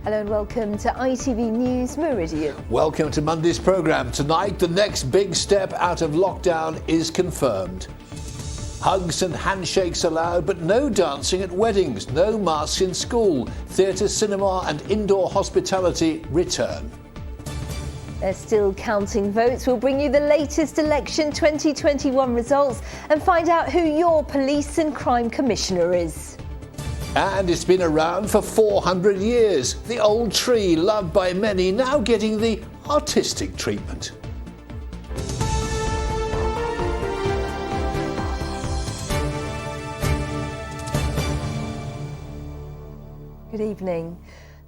Hello and welcome to ITV News Meridian. Welcome to Monday's programme. Tonight, the next big step out of lockdown is confirmed. Hugs and handshakes allowed, but no dancing at weddings, no masks in school. Theatre, cinema and indoor hospitality return. They're still counting votes. We'll bring you the latest election 2021 results and find out who your police and crime commissioner is. And it's been around for 400 years. The old tree, loved by many, now getting the artistic treatment. Good evening.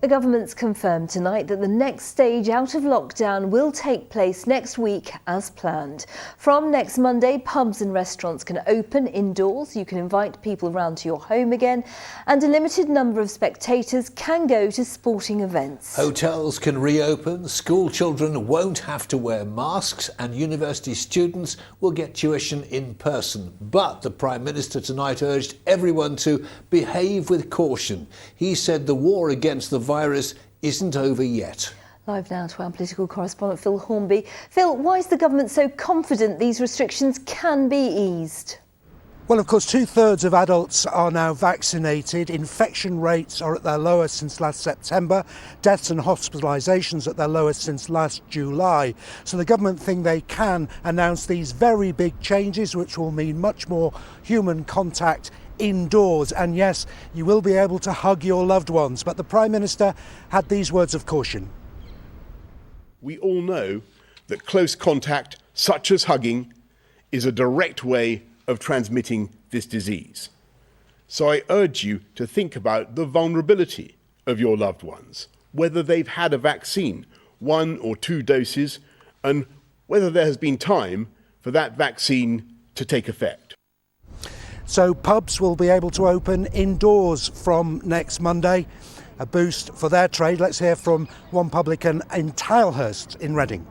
The government's confirmed tonight that the next stage out of lockdown will take place next week as planned. From next Monday, pubs and restaurants can open indoors. You can invite people round to your home again, and a limited number of spectators can go to sporting events. Hotels can reopen, school children won't have to wear masks, and university students will get tuition in person. But the Prime Minister tonight urged everyone to behave with caution. He said the war against the virus isn't over yet. Live now to our political correspondent Phil Hornby. Phil, why is the government so confident these restrictions can be eased? Well, of course, 2/3 of adults are now vaccinated. Infection rates are at their lowest since last September. Deaths and hospitalisations at their lowest since last July. So the government think they can announce these very big changes, which will mean much more human contact indoors. And yes, you will be able to hug your loved ones. But the Prime Minister had these words of caution. We all know that close contact, such as hugging, is a direct way of transmitting this disease. So I urge you to think about the vulnerability of your loved ones, whether they've had a vaccine, 1 or 2 doses, and whether there has been time for that vaccine to take effect. So pubs will be able to open indoors from next Monday, a boost for their trade. Let's hear from one publican in Tilehurst in Reading.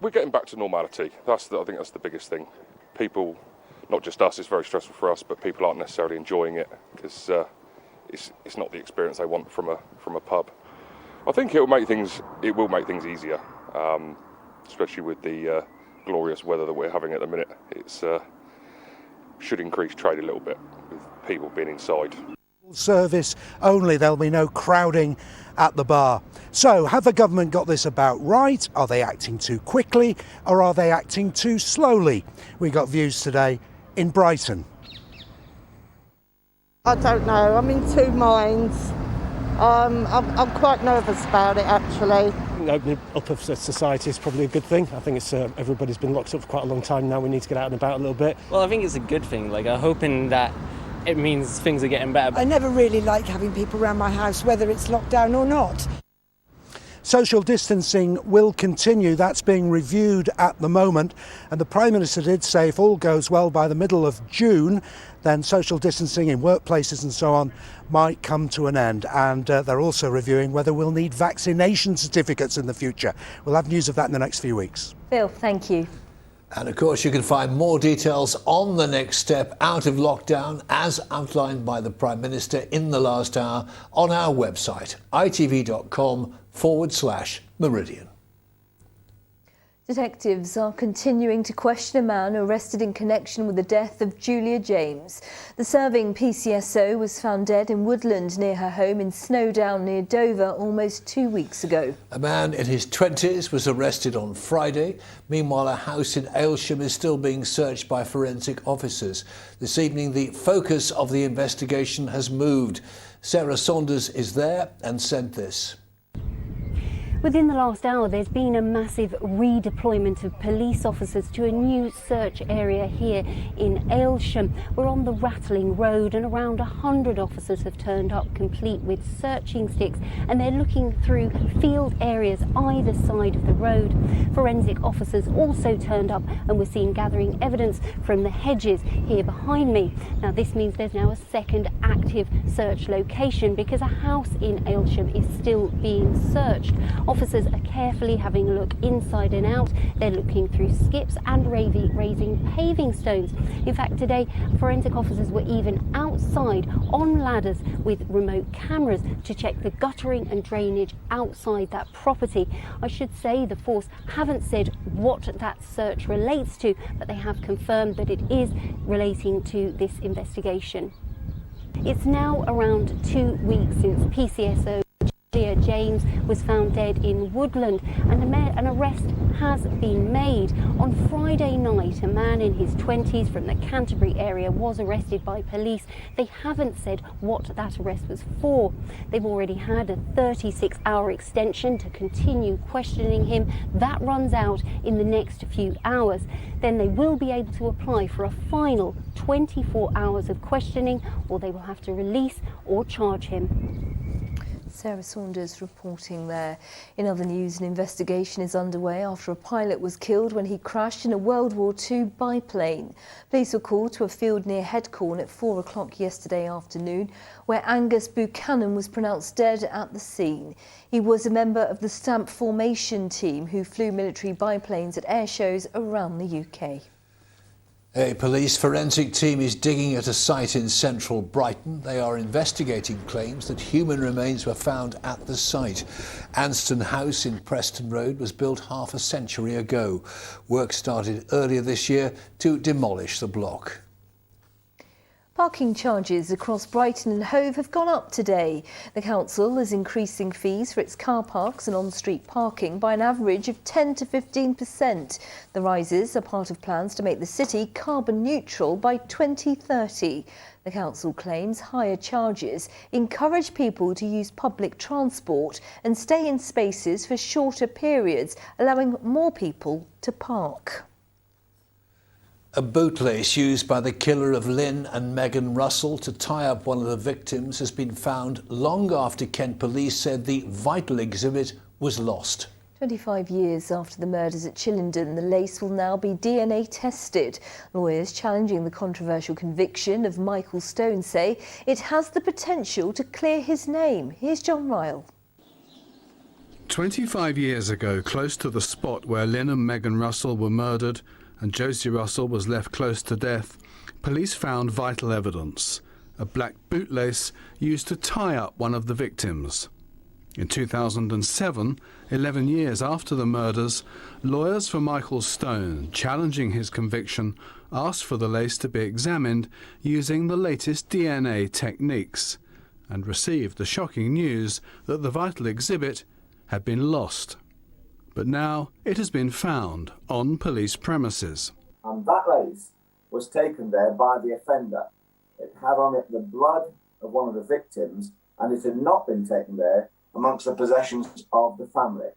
We're getting back to normality. I think that's the biggest thing. People, not just us, it's very stressful for us, but people aren't necessarily enjoying it because it's not the experience they want from a pub. I think it will make things easier, especially with the glorious weather that we're having at the minute. It's should increase trade a little bit with people being inside. Service only, there'll be no crowding at the bar. So, have the government got this about right? Are they acting too quickly or are they acting too slowly? We got views today in Brighton. I don't know, I'm in two minds. I'm quite nervous about it actually. Opening up of society is probably a good thing. I think it's everybody's been locked up for quite a long time now. We need to get out and about a little bit. Well, I think it's a good thing. I'm hoping that it means things are getting better. I never really like having people around my house, whether it's locked down or not. Social distancing will continue. That's being reviewed at the moment. And the Prime Minister did say if all goes well by the middle of June, then social distancing in workplaces and so on might come to an end. And they're also reviewing whether we'll need vaccination certificates in the future. We'll have news of that in the next few weeks. Phil, thank you. And of course, you can find more details on the next step out of lockdown, as outlined by the Prime Minister in the last hour, on our website, itv.com/Meridian. Detectives are continuing to question a man arrested in connection with the death of Julia James. The serving PCSO was found dead in woodland near her home in Snowdown near Dover almost 2 weeks ago. A man in his 20s was arrested on Friday. Meanwhile, a house in Aylsham is still being searched by forensic officers. This evening, the focus of the investigation has moved. Sarah Saunders is there and sent this. Within the last hour, there's been a massive redeployment of police officers to a new search area here in Aylsham. We're on the Rattling Road and around 100 officers have turned up, complete with searching sticks, and they're looking through field areas either side of the road. Forensic officers also turned up and were seen gathering evidence from the hedges here behind me. Now, this means there's now a second active search location because a house in Aylsham is still being searched. Officers are carefully having a look inside and out. They're looking through skips and raising paving stones. In fact, today, forensic officers were even out outside on ladders with remote cameras to check the guttering and drainage outside that property. I should say the force haven't said what that search relates to, but they have confirmed that it is relating to this investigation. It's now around 2 weeks since PCSO James was found dead in Woodland, and an arrest has been made. On Friday night, a man in his 20s from the Canterbury area was arrested by police. They haven't said what that arrest was for. They've already had a 36-hour extension to continue questioning him. That runs out in the next few hours. Then they will be able to apply for a final 24 hours of questioning, or they will have to release or charge him. Sarah Saunders reporting there. In other news, an investigation is underway after a pilot was killed when he crashed in a World War II biplane. Police were called to a field near Headcorn at 4 o'clock yesterday afternoon, where Angus Buchanan was pronounced dead at the scene. He was a member of the Stamp Formation team who flew military biplanes at air shows around the UK. A police forensic team is digging at a site in central Brighton. They are investigating claims that human remains were found at the site. Anston House in Preston Road was built half a century ago. Work started earlier this year to demolish the block. Parking charges across Brighton and Hove have gone up today. The council is increasing fees for its car parks and on-street parking by an average of 10 to 15%. The rises are part of plans to make the city carbon neutral by 2030. The council claims higher charges encourage people to use public transport and stay in spaces for shorter periods, allowing more people to park. A bootlace used by the killer of Lynn and Megan Russell to tie up one of the victims has been found long after Kent police said the vital exhibit was lost. 25 years after the murders at Chillenden, the lace will now be DNA tested. Lawyers challenging the controversial conviction of Michael Stone say it has the potential to clear his name. Here's John Ryle. 25 years ago, close to the spot where Lynn and Megan Russell were murdered and Josie Russell was left close to death, police found vital evidence, a black bootlace used to tie up one of the victims. In 2007, 11 years after the murders, lawyers for Michael Stone, challenging his conviction, asked for the lace to be examined using the latest DNA techniques and received the shocking news that the vital exhibit had been lost. But now it has been found on police premises. And that lace was taken there by the offender. It had on it the blood of one of the victims, and it had not been taken there amongst the possessions of the family.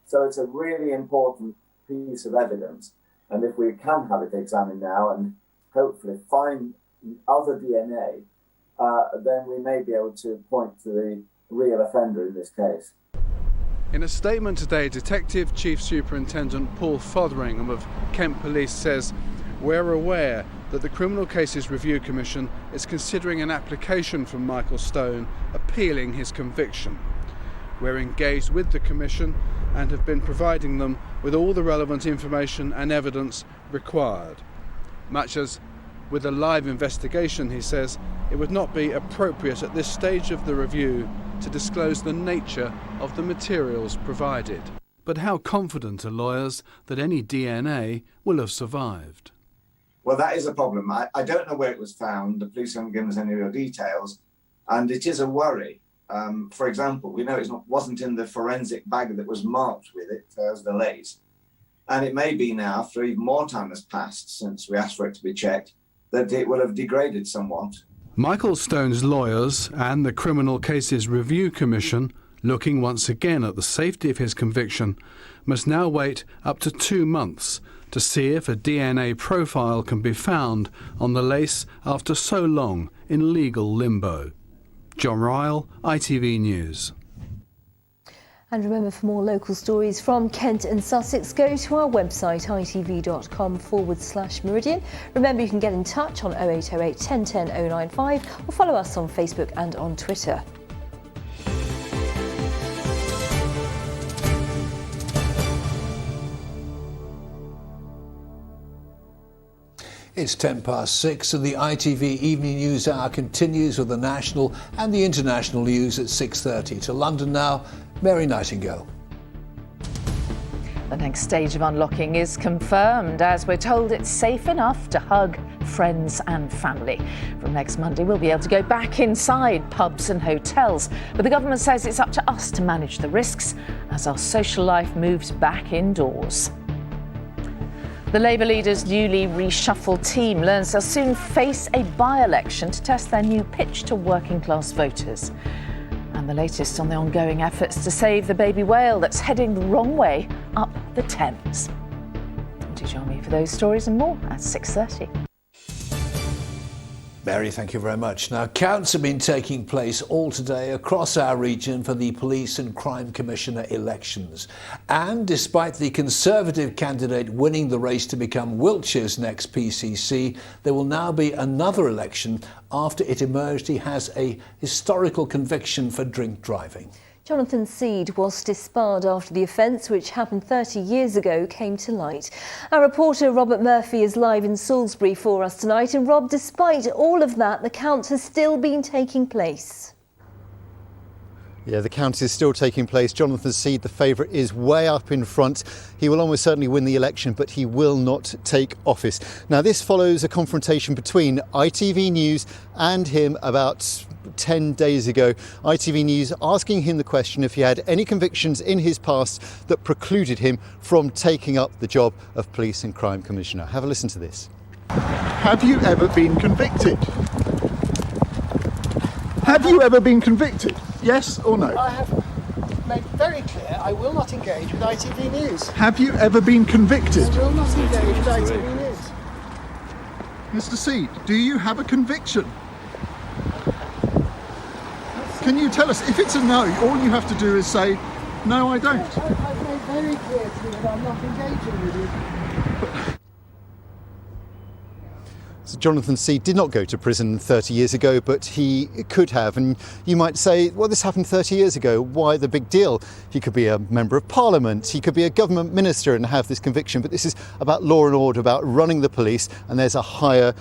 So it's a really important piece of evidence. And if we can have it examined now and hopefully find other DNA, then we may be able to point to the real offender in this case. In a statement today, Detective Chief Superintendent Paul Fotheringham of Kent Police says, "We're aware that the Criminal Cases Review Commission is considering an application from Michael Stone appealing his conviction. We're engaged with the Commission and have been providing them with all the relevant information and evidence required. Much as with a live investigation," he says, "it would not be appropriate at this stage of the review to disclose the nature of the materials provided." But how confident are lawyers that any DNA will have survived? Well, that is a problem. I don't know where it was found. The police haven't given us any real details, and it is a worry. For example, we know it wasn't in the forensic bag that was marked with it as the lace. And it may be now, after even more time has passed since we asked for it to be checked, that it will have degraded somewhat. Michael Stone's lawyers and the Criminal Cases Review Commission, looking once again at the safety of his conviction, must now wait up to 2 months to see if a DNA profile can be found on the lace after so long in legal limbo. John Ryle, ITV News. And remember, for more local stories from Kent and Sussex, go to our website itv.com/Meridian. Remember, you can get in touch on 0808 1010 095 or follow us on Facebook and on Twitter. It's 6:10 and the ITV Evening News Hour continues with the national and the international news at 6:30. To London now, Mary Nightingale. The next stage of unlocking is confirmed as we're told it's safe enough to hug friends and family. From next Monday, we'll be able to go back inside pubs and hotels, but the government says it's up to us to manage the risks as our social life moves back indoors. The Labour leader's newly reshuffled team learns they'll soon face a by-election to test their new pitch to working-class voters. And the latest on the ongoing efforts to save the baby whale that's heading the wrong way up the Thames. Do join me for those stories and more at 6:30. Mary, thank you very much. Now, counts have been taking place all today across our region for the Police and Crime Commissioner elections. And despite the Conservative candidate winning the race to become Wiltshire's next PCC, there will now be another election after it emerged he has a historical conviction for drink driving. Jonathan Seed was disbarred after the offence, which happened 30 years ago, came to light. Our reporter Robert Murphy is live in Salisbury for us tonight. And Rob, despite all of that, the count has still been taking place. Yeah, the count is still taking place. Jonathan Seed, the favourite, is way up in front. He will almost certainly win the election, but he will not take office. Now, this follows a confrontation between ITV News and him about 10 days ago. ITV News asking him the question if he had any convictions in his past that precluded him from taking up the job of Police and Crime Commissioner. Have a listen to this. Have you ever been convicted? Have you ever been convicted? Yes or no? I have made very clear I will not engage with ITV News. Have you ever been convicted? I will not engage with ITV News. Mr. Seed, do you have a conviction? Can you tell us? If it's a no, all you have to do is say, no, I don't. I've made very clear to you that I'm not engaging with you. So Jonathan Seed did not go to prison 30 years ago, but he could have. And you might say, well, this happened 30 years ago. Why the big deal? He could be a member of parliament. He could be a government minister and have this conviction. But this is about law and order, about running the police. And there's a higher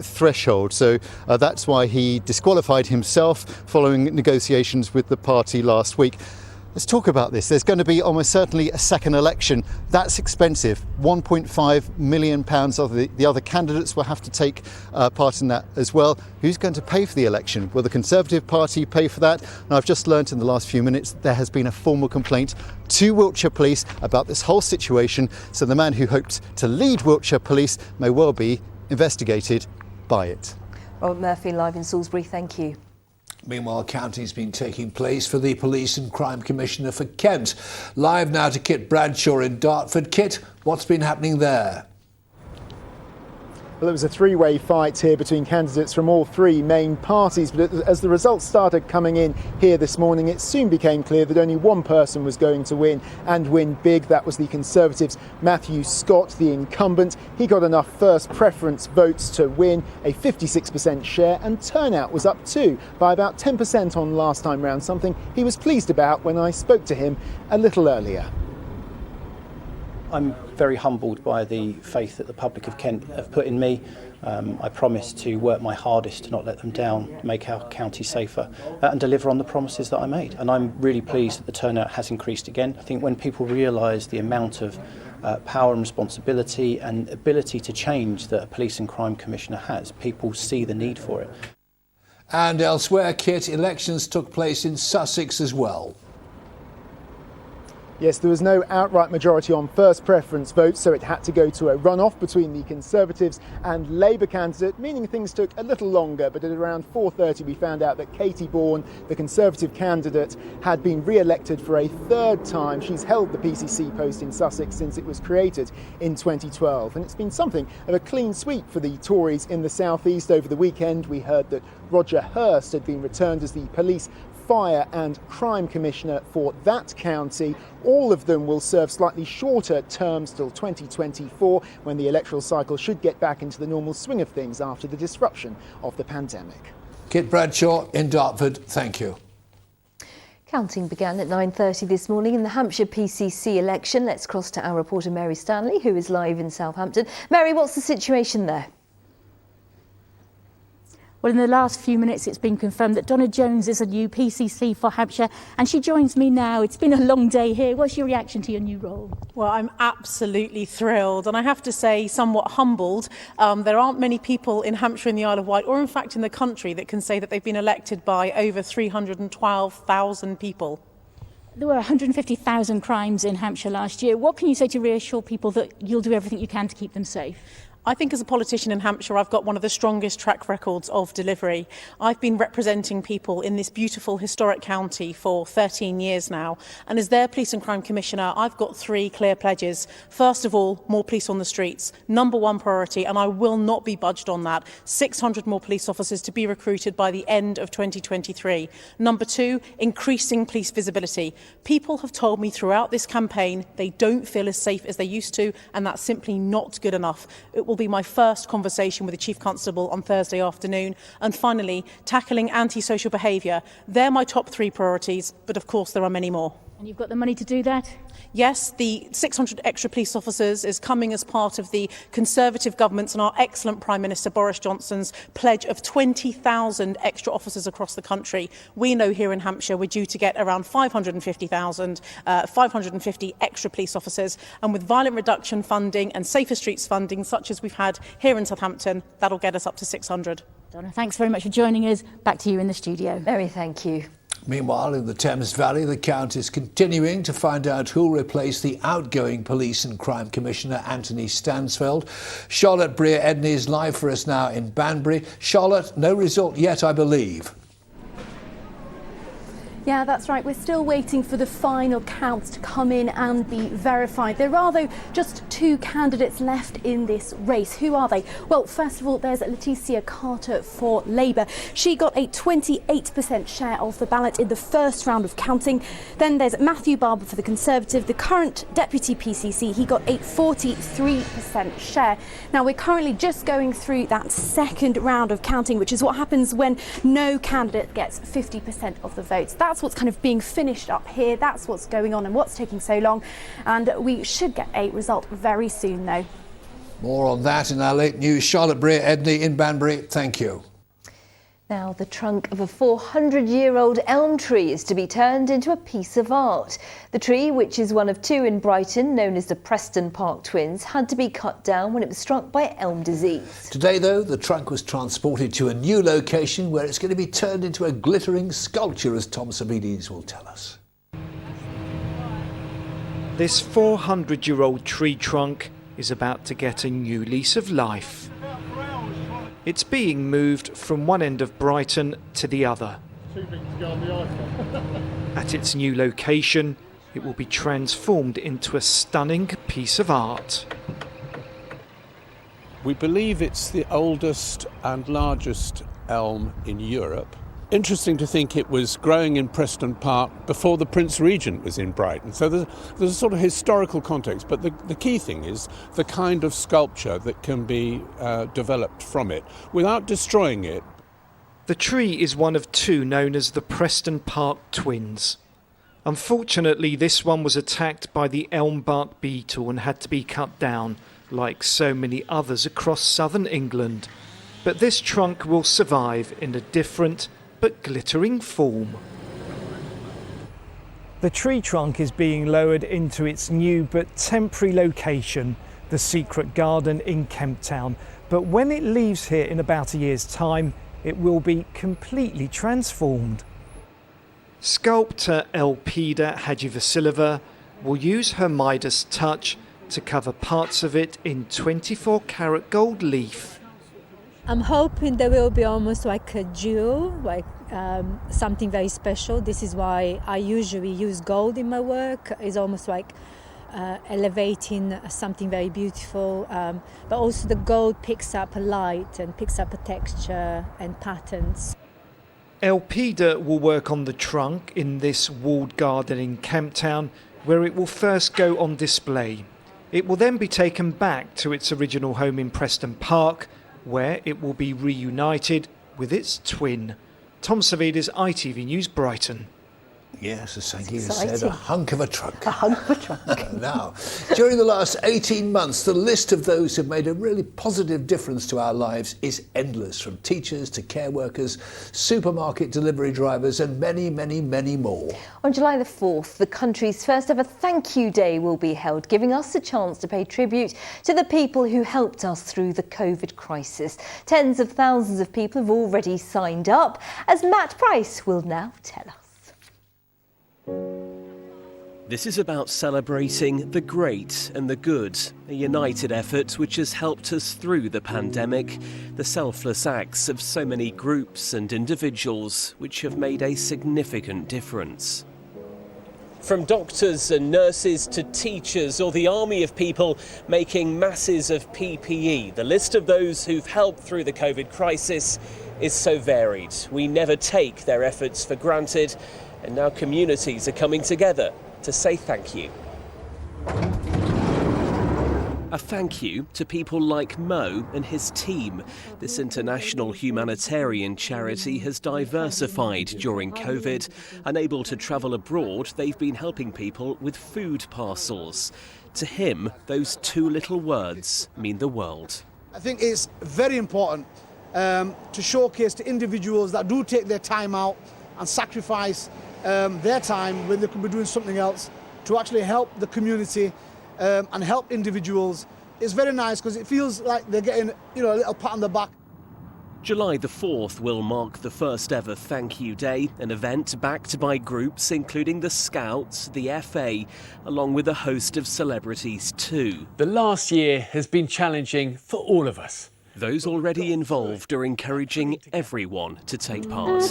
threshold. So that's why he disqualified himself following negotiations with the party last week. Let's talk about this. There's going to be almost certainly a second election. That's expensive. £1.5 million of the other candidates will have to take part in that as well. Who's going to pay for the election? Will the Conservative Party pay for that? Now, I've just learnt in the last few minutes there has been a formal complaint to Wiltshire Police about this whole situation. So the man who hoped to lead Wiltshire Police may well be investigated by it. Robert Murphy live in Salisbury. Thank you. Meanwhile, counting's been taking place for the Police and Crime Commissioner for Kent. Live now to Kit Bradshaw in Dartford. Kit, what's been happening there? Well, it was a three-way fight here between candidates from all three main parties, but as the results started coming in here this morning, it soon became clear that only one person was going to win, and win big. That was the Conservatives' Matthew Scott, the incumbent. He got enough first preference votes to win, a 56% share, and turnout was up too, by about 10% on last time round, something he was pleased about when I spoke to him a little earlier. I'm very humbled by the faith that the public of Kent have put in me. I promise to work my hardest to not let them down, make our county safer and deliver on the promises that I made. And I'm really pleased that the turnout has increased again. I think when people realise the amount of power and responsibility and ability to change that a Police and Crime Commissioner has, people see the need for it. And elsewhere, Kit, elections took place in Sussex as well. Yes, there was no outright majority on first preference votes, so it had to go to a runoff between the Conservatives and Labour candidate, meaning things took a little longer. But at around 4:30 we found out that Katie Bourne, the Conservative candidate, had been re-elected for a third time. She's held the PCC post in Sussex since it was created in 2012. And it's been something of a clean sweep for the Tories in the South East. Over the weekend we heard that Roger Hurst had been returned as the Police, Fire and Crime Commissioner for that county. All of them will serve slightly shorter terms till 2024, when the electoral cycle should get back into the normal swing of things after the disruption of the pandemic. Kit Bradshaw in Dartford, thank you. Counting began at 9:30 this morning in the Hampshire PCC election. Let's cross to our reporter Mary Stanley, who is live in Southampton. Mary, what's the situation there? Well, in the last few minutes, it's been confirmed that Donna Jones is a new PCC for Hampshire, and she joins me now. It's been a long day here. What's your reaction to your new role? Well, I'm absolutely thrilled, and I have to say somewhat humbled. There aren't many people in Hampshire and the Isle of Wight, or in fact in the country, that can say that they've been elected by over 312,000 people. There were 150,000 crimes in Hampshire last year. What can you say to reassure people that you'll do everything you can to keep them safe? I think as a politician in Hampshire, I've got one of the strongest track records of delivery. I've been representing people in this beautiful historic county for 13 years now. And as their Police and Crime Commissioner, I've got 3 clear pledges. First of all, more police on the streets. Number 1 priority, and I will not be budged on that. 600 more police officers to be recruited by the end of 2023. Number 2, increasing police visibility. People have told me throughout this campaign they don't feel as safe as they used to, and that's simply not good enough. It will be my first conversation with the Chief Constable on Thursday afternoon. And finally, tackling antisocial behaviour. They're my top 3 priorities, but of course there are many more. And you've got the money to do that? Yes, the 600 extra police officers is coming as part of the Conservative government's and our excellent Prime Minister Boris Johnson's pledge of 20,000 extra officers across the country. We know here in Hampshire we're due to get around 550 extra police officers, and with violent reduction funding and safer streets funding such as we've had here in Southampton, that'll get us up to 600. Donna, thanks very much for joining us. Back to you in the studio. Mary, thank you. Meanwhile, in the Thames Valley, the count is continuing to find out who'll replace the outgoing Police and Crime Commissioner, Anthony Stansfeld. Charlotte Breer-Edney is live for us now in Banbury. Charlotte, no result yet, I believe. Yeah, that's right. We're still waiting for the final counts to come in and be verified. There are, though, just 2 candidates left in this race. Who are they? Well, first of all, there's Leticia Carter for Labour. She got a 28% share of the ballot in the first round of counting. Then there's Matthew Barber for the Conservative, the current deputy PCC. He got a 43% share. Now, we're currently just going through that second round of counting, which is what happens when no candidate gets 50% of the votes. That's what's kind of being finished up here. That's what's going on and what's taking so long. And we should get a result very soon, though. More on that in our late news. Charlotte Breer-Edney in Banbury, thank you. Now, the trunk of a 400-year-old elm tree is to be turned into a piece of art. The tree, which is one of 2 in Brighton, known as the Preston Park Twins, had to be cut down when it was struck by elm disease. Today, though, the trunk was transported to a new location where it's going to be turned into a glittering sculpture, as Tom Savides will tell us. This 400-year-old tree trunk is about to get a new lease of life. It's being moved from one end of Brighton to the other. Too big to go on the iPhone. At its new location, it will be transformed into a stunning piece of art. We believe it's the oldest and largest elm in Europe. Interesting to think it was growing in Preston Park before the Prince Regent was in Brighton. So there's a sort of historical context, but the key thing is the kind of sculpture that can be developed from it without destroying it. The tree is one of 2 known as the Preston Park Twins. Unfortunately, this one was attacked by the elm bark beetle and had to be cut down, like so many others across southern England. But this trunk will survive in a different but glittering form. The tree trunk is being lowered into its new but temporary location, the Secret Garden in Kemp Town. But when it leaves here in about a year's time, it will be completely transformed. Sculptor Elpida Hadjivasilova will use her Midas touch to cover parts of it in 24-karat gold leaf. I'm hoping there will be almost like a jewel, like something very special. This is why I usually use gold in my work. It's almost like elevating something very beautiful, but also the gold picks up a light and picks up a texture and patterns. Elpida will work on the trunk in this walled garden in Kemp Town, where it will first go on display. It will then be taken back to its original home in Preston Park, where it will be reunited with its twin. Tom Savides, ITV News, Brighton. Yes, as Sangeeta said, a hunk of a trunk. A hunk of a trunk. Now, during the last 18 months, the list of those who've made a really positive difference to our lives is endless, from teachers to care workers, supermarket delivery drivers and many, many, many more. On July the 4th, the country's first ever Thank You Day will be held, giving us a chance to pay tribute to the people who helped us through the COVID crisis. Tens of thousands of people have already signed up, as Matt Price will now tell us. This is about celebrating the great and the good, a united effort which has helped us through the pandemic, the selfless acts of so many groups and individuals which have made a significant difference. From doctors and nurses to teachers or the army of people making masses of PPE, the list of those who've helped through the COVID crisis is so varied. We never take their efforts for granted, and now communities are coming together to say thank you. A thank you to people like Mo and his team. This international humanitarian charity has diversified during COVID. Unable to travel abroad, they've been helping people with food parcels. To him, those two little words mean the world. I think it's very important to showcase to individuals that do take their time out and sacrifice their time when they could be doing something else to actually help the community and help individuals. It's very nice because it feels like they're getting, a little pat on the back. July the 4th will mark the first ever Thank You Day, an event backed by groups including the Scouts, the FA, along with a host of celebrities too. The last year has been challenging for all of us. Those already involved are encouraging everyone to take part.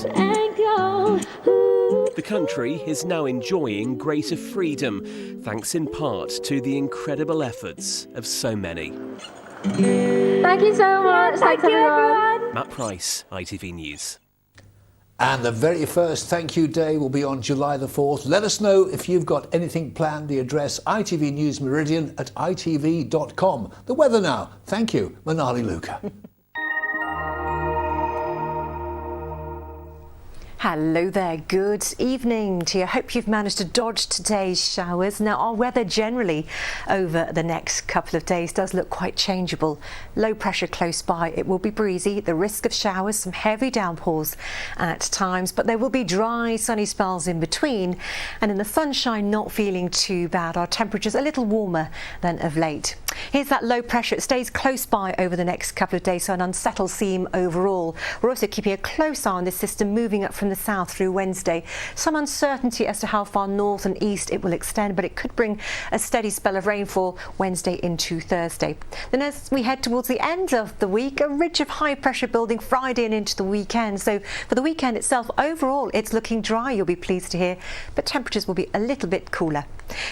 The country is now enjoying greater freedom, thanks in part to the incredible efforts of so many. Thank you so much. Thanks everyone. Matt Price, ITV News. And the very first Thank You Day will be on July the 4th. Let us know if you've got anything planned. The address ITV News Meridian at itv.com. The weather now. Thank you, Manali Luca. Hello there, good evening to you. Hope you've managed to dodge today's showers. Now, our weather generally over the next couple of days does look quite changeable. Low pressure close by, it will be breezy, the risk of showers, some heavy downpours at times, but there will be dry, sunny spells in between. And in the sunshine, not feeling too bad. Our temperatures a little warmer than of late. Here's that low pressure. It stays close by over the next couple of days, so an unsettled seam overall. We're also keeping a close eye on this system moving up from the south through Wednesday. Some uncertainty as to how far north and east it will extend, but it could bring a steady spell of rainfall Wednesday into Thursday. Then as we head towards the end of the week, a ridge of high pressure building Friday and into the weekend. So for the weekend itself, overall, it's looking dry, you'll be pleased to hear, but temperatures will be a little bit cooler.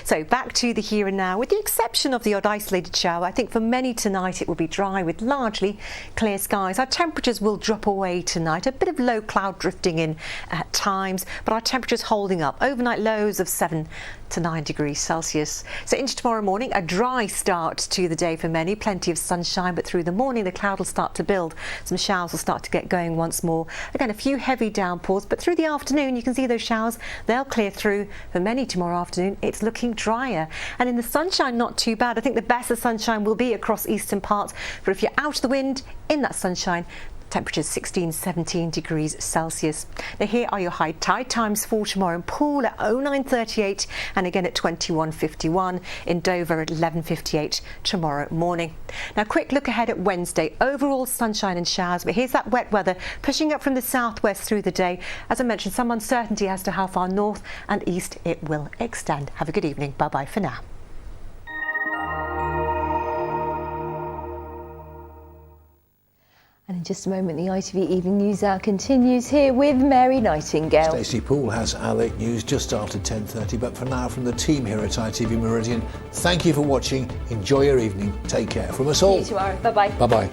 So back to the here and now, with the exception of the odd isolated shower. I think for many tonight it will be dry with largely clear skies. Our temperatures will drop away tonight, a bit of low cloud drifting in at times, but our temperatures holding up. Overnight lows of 7 to 9 degrees Celsius. So into tomorrow morning, a dry start to the day for many, plenty of sunshine, but through the morning the cloud will start to build. Some showers will start to get going once more. Again, a few heavy downpours, but through the afternoon you can see those showers, they'll clear through. For many tomorrow afternoon, it's looking drier. And in the sunshine, not too bad. I think the best of sunshine will be across eastern parts, but if you're out of the wind in that sunshine, temperatures 16, 17 degrees Celsius. Now here are your high tide times for tomorrow. In Poole at 09:38 and again at 21:51. In Dover at 11:58 tomorrow morning. Now quick look ahead at Wednesday. Overall sunshine and showers, but here's that wet weather pushing up from the southwest through the day. As I mentioned, some uncertainty as to how far north and east it will extend. Have a good evening. Bye bye for now. And in just a moment, the ITV Evening News Hour continues here with Mary Nightingale. Stacey Poole has our late news just after 10:30, but for now, from the team here at ITV Meridian, thank you for watching. Enjoy your evening. Take care. From us all. See you tomorrow. Bye-bye. Bye-bye.